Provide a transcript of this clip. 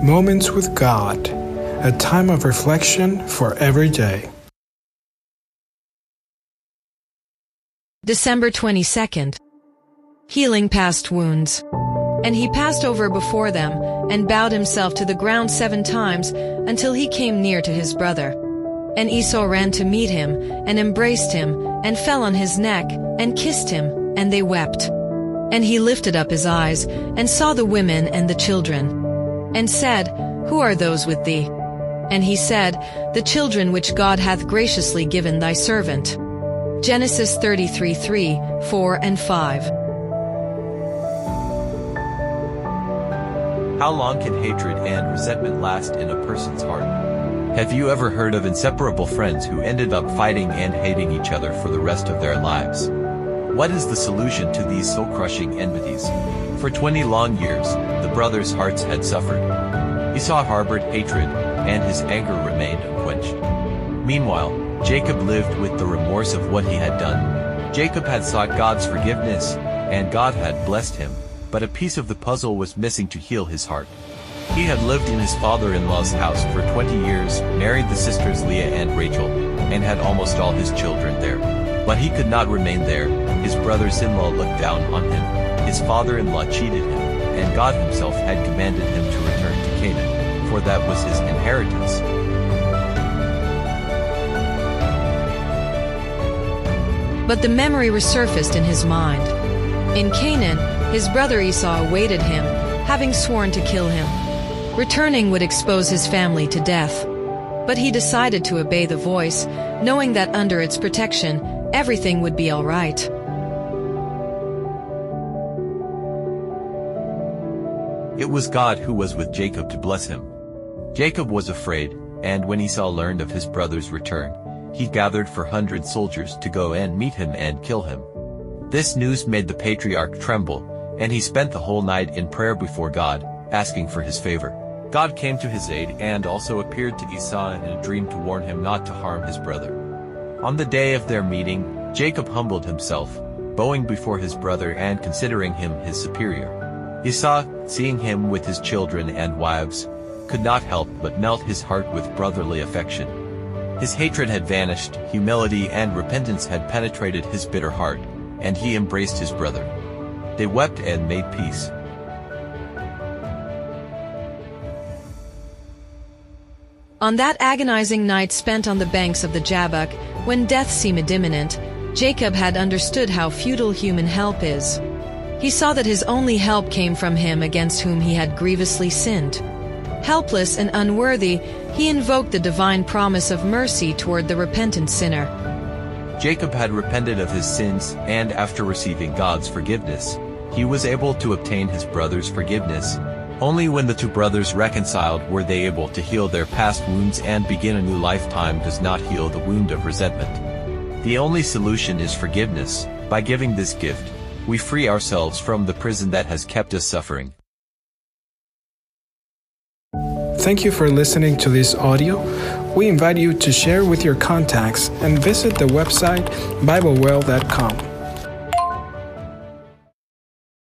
Moments with God, a time of reflection for every day. December 22nd. Healing past wounds. And he passed over before them, and bowed himself to the ground 7 times, until he came near to his brother. And Esau ran to meet him, and embraced him, and fell on his neck, and kissed him, and they wept. And he lifted up his eyes, and saw the women and the children, and said, Who are those with thee? And he said, The children which God hath graciously given thy servant. Genesis 33:3, 4, and 5. How long can hatred and resentment last in a person's heart? Have you ever heard of inseparable friends who ended up fighting and hating each other for the rest of their lives? What is the solution to these soul-crushing enmities? For 20 long years, the brothers' hearts had suffered. Esau harbored hatred, and his anger remained unquenched. Meanwhile, Jacob lived with the remorse of what he had done. Jacob had sought God's forgiveness, and God had blessed him, but a piece of the puzzle was missing to heal his heart. He had lived in his father-in-law's house for 20 years, married the sisters Leah and Rachel, and had almost all his children there. But he could not remain there. His brothers-in-law looked down on him. His father-in-law cheated him, and God himself had commanded him to return to Canaan, for that was his inheritance. But the memory resurfaced in his mind. In Canaan, his brother Esau awaited him, having sworn to kill him. Returning would expose his family to death. But he decided to obey the voice, knowing that under its protection, everything would be all right. It was God who was with Jacob to bless him. Jacob was afraid, and when Esau learned of his brother's return, he gathered 400 soldiers to go and meet him and kill him. This news made the patriarch tremble, and he spent the whole night in prayer before God, asking for his favor. God came to his aid and also appeared to Esau in a dream to warn him not to harm his brother. On the day of their meeting, Jacob humbled himself, bowing before his brother and considering him his superior. Esau, seeing him with his children and wives, could not help but melt his heart with brotherly affection. His hatred had vanished, humility and repentance had penetrated his bitter heart, and he embraced his brother. They wept and made peace. On that agonizing night spent on the banks of the Jabbok, when death seemed imminent, Jacob had understood how futile human help is. He saw that his only help came from him against whom he had grievously sinned. Helpless and unworthy, he invoked the divine promise of mercy toward the repentant sinner. Jacob had repented of his sins, and after receiving God's forgiveness, he was able to obtain his brother's forgiveness. Only when the two brothers reconciled were they able to heal their past wounds and begin a new lifetime does not heal the wound of resentment. The only solution is forgiveness. By giving this gift, we free ourselves from the prison that has kept us suffering. Thank you for listening to this audio. We invite you to share with your contacts and visit the website BibleWell.com.